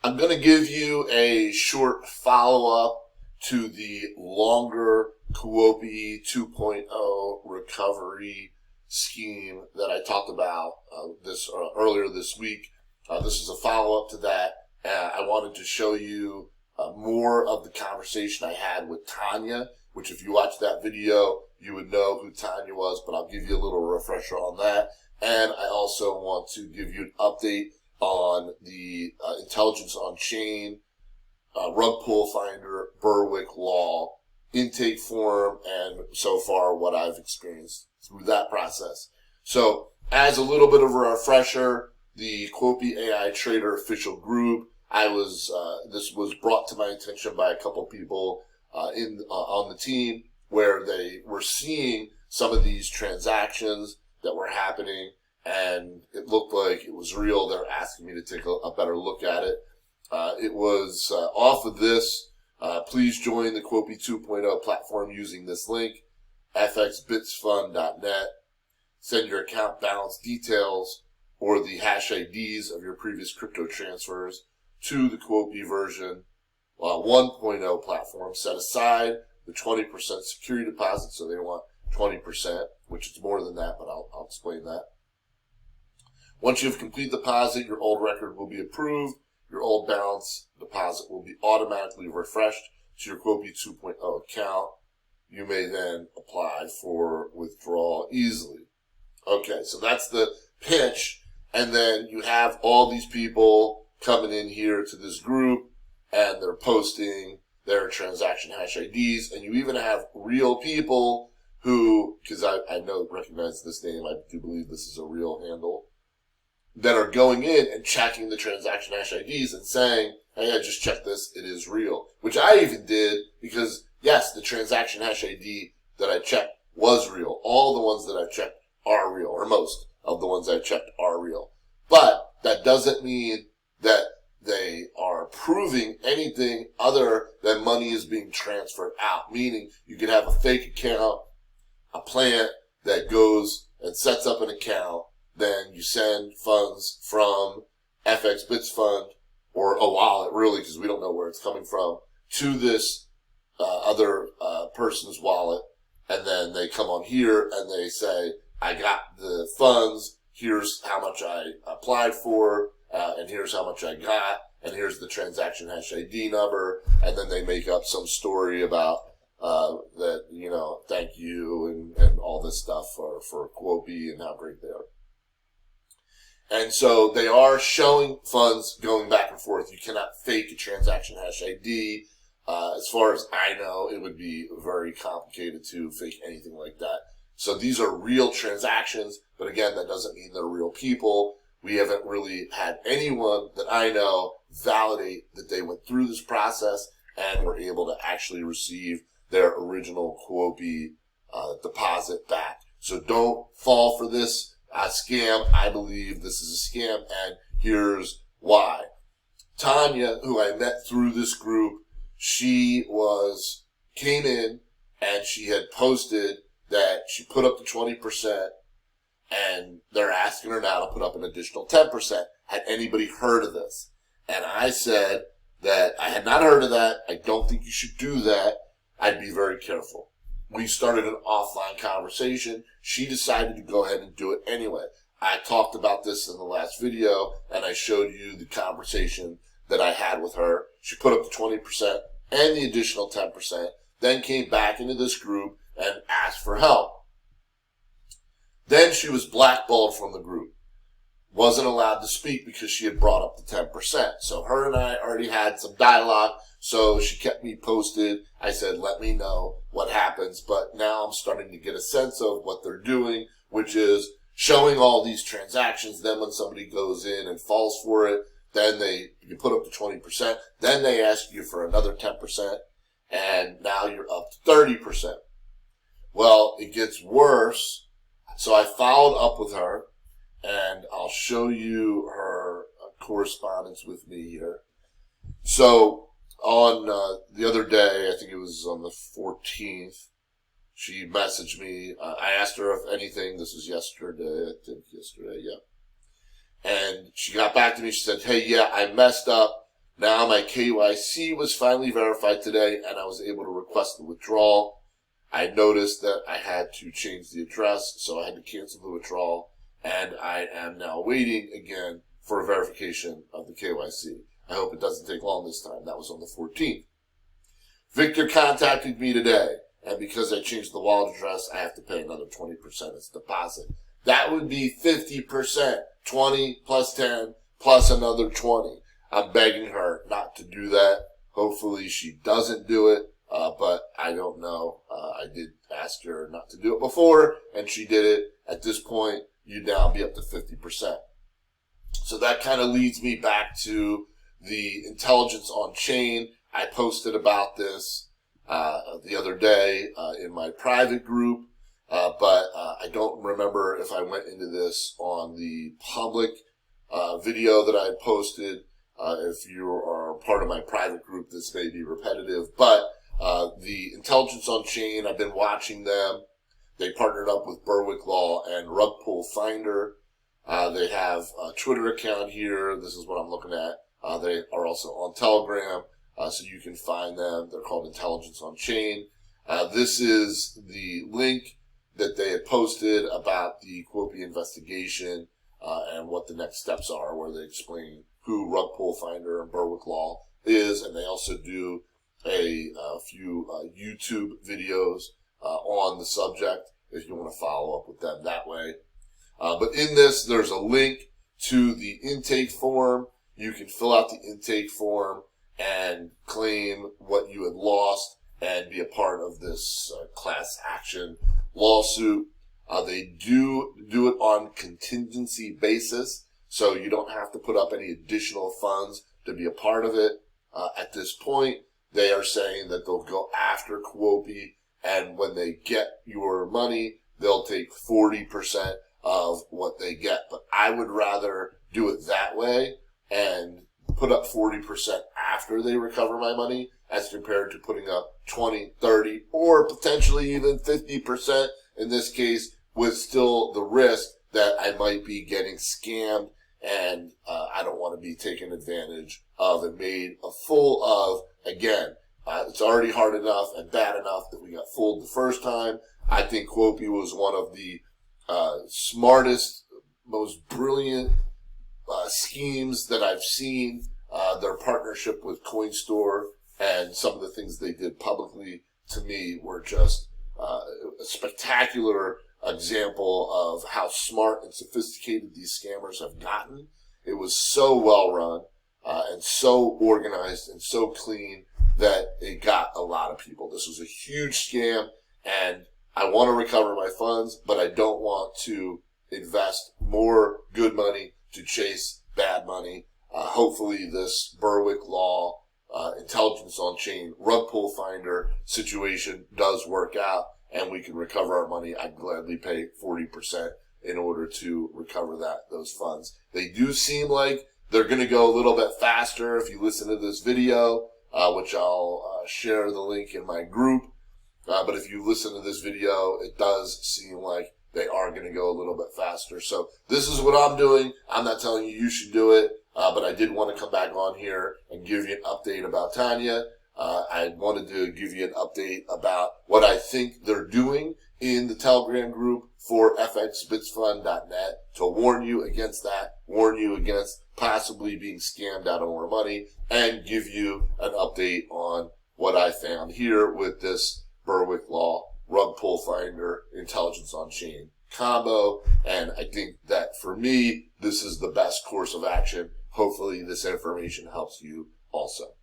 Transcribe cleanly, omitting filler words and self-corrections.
I'm going to give you a short follow-up to the longer Quopi 2.0 recovery scheme that I talked about earlier this week. This is a follow-up to that. I wanted to show you more of the conversation I had with Tanya, which if you watch that video, you would know who Tanya was, but I'll give you a little refresher on that. And I also want to give you an update on the intelligence on chain, rug pull finder, Berwick law, intake form, and so far what I've experienced through that process. So as a little bit of a refresher, the Quopi AI Trader official group, this was brought to my attention by a couple people on the team where they were seeing some of these transactions that were happening, and it looked like it was real. They're asking me to take a better look at it. It was off of this. Please join the Quopi 2.0 platform using this link, fxbitsfund.net. Send your account balance details or the hash IDs of your previous crypto transfers to the Quopi version 1.0 platform. Set aside the 20% security deposit, so they want 20%, which is more than that, but I'll explain that. Once you've completed the deposit, your old record will be approved. Your old balance deposit will be automatically refreshed to your Quopi 2.0 account. You may then apply for withdrawal easily. Okay, so that's the pitch. And then you have all these people coming in here to this group, and they're posting their transaction hash IDs. And you even have real people who, because I recognize this name, I do believe this is a real handle, that are going in and checking the transaction hash IDs and saying, hey, I just checked this, it is real. Which I even did because, yes, the transaction hash ID that I checked was real. All the ones that I've checked are real, or most of the ones I've checked are real. But that doesn't mean that they are proving anything other than money is being transferred out. Meaning you could have a fake account, a plant that goes and sets up an account, then you send funds from FXBitsFund, or a wallet really, because we don't know where it's coming from, to this other person's wallet, and then they come on here and they say, I got the funds, here's how much I applied for, and here's how much I got, and here's the transaction hash ID number, and then they make up some story about that, thank you, and all this stuff for Quopi and how great they are. And so they are showing funds going back and forth. You cannot fake a transaction hash ID. As far as I know, it would be very complicated to fake anything like that. So these are real transactions, but again, that doesn't mean they're real people. We haven't really had anyone that I know validate that they went through this process and were able to actually receive their original Quopi deposit back. So don't fall for this scam. I believe this is a scam, and here's why. Tanya, who I met through this group, she came in and she had posted that she put up the 20%, and they're asking her now to put up an additional 10%. Had anybody heard of this? And I said that I had not heard of that. I don't think you should do that. I'd be very careful. We started an offline conversation. She decided to go ahead and do it anyway. I talked about this in the last video, and I showed you the conversation that I had with her. She put up the 20% and the additional 10%, then came back into this group and asked for help. Then she was blackballed from the group. Wasn't allowed to speak because she had brought up the 10%. So her and I already had some dialogue, so she kept me posted. I said, let me know what happens. But now I'm starting to get a sense of what they're doing, which is showing all these transactions. Then when somebody goes in and falls for it, then you put up to 20%. Then they ask you for another 10%, and now you're up to 30%. Well, it gets worse. So I followed up with her, and I'll show you her correspondence with me here. So on the other day, I think it was on the 14th, she messaged me. I asked her if anything. This was yesterday, I think yesterday, yeah. And she got back to me. She said, hey, yeah, I messed up, Now my KYC was finally verified today, and I was able to request the withdrawal. I noticed that I had to change the address, so I had to cancel the withdrawal, and I am now waiting again for a verification of the KYC. I hope it doesn't take long this time. That was on the 14th. Victor contacted me today, and because I changed the wallet address, I have to pay another 20% as deposit. That would be 50%, 20 plus 10 plus another 20. I'm begging her not to do that. Hopefully she doesn't do it, but I don't know. I did ask her not to do it before, and she did it. At this point, you'd now be up to 50%. So that kind of leads me back to the intelligence on chain. I posted about this the other day in my private group, but I don't remember if I went into this on the public video that I had posted. If you are part of my private group, this may be repetitive, but the intelligence on chain, I've been watching them. They partnered up with Berwick Law and Rug Pull Finder. They have a Twitter account here. This is what I'm looking at. They are also on Telegram, so you can find them. They're called Intelligence on Chain. This is the link that they had posted about the Quopi investigation and what the next steps are, where they explain who Rug Pull Finder and Berwick Law is, and they also do a few YouTube videos on the subject if you want to follow up with them that way. But in this, there's a link to the intake form. You can fill out the intake form and claim what you had lost and be a part of this class action lawsuit. They do it on contingency basis, so you don't have to put up any additional funds to be a part of it. At this point, they are saying that they'll go after Quopi, and when they get your money, they'll take 40% of what they get. But I would rather do it that way and put up 40% after they recover my money as compared to putting up 20, 30, or potentially even 50% in this case, with still the risk that I might be getting scammed, and I don't want to be taken advantage of and made a fool of again. It's already hard enough and bad enough that we got fooled the first time. I think Quopi was one of the smartest, most brilliant schemes that I've seen. Their partnership with CoinStore and some of the things they did publicly, to me, were just a spectacular example of how smart and sophisticated these scammers have gotten. It was so well run and so organized and so clean that it got a lot of people. This was a huge scam, and I want to recover my funds, but I don't want to invest more good money to chase bad money. Hopefully this Berwick Law, Intelligence on Chain, Rug Pull Finder situation does work out, and we can recover our money. I'd gladly pay 40% in order to recover those funds. They do seem like they're going to go a little bit faster if you listen to this video, which I'll share the link in my group. But if you listen to this video, it does seem like they are going to go a little bit faster. So this is what I'm doing. I'm not telling you you should do it, but I did want to come back on here and give you an update about Tanya. I wanted to give you an update about what I think they're doing in the Telegram group for fxbitsfund.net to warn you against that, warn you against possibly being scammed out of more money, and give you an update on what I found here with this Berwick Law, Rug Pull Finder, Intelligence on Chain combo. And I think that for me, this is the best course of action. Hopefully this information helps you also.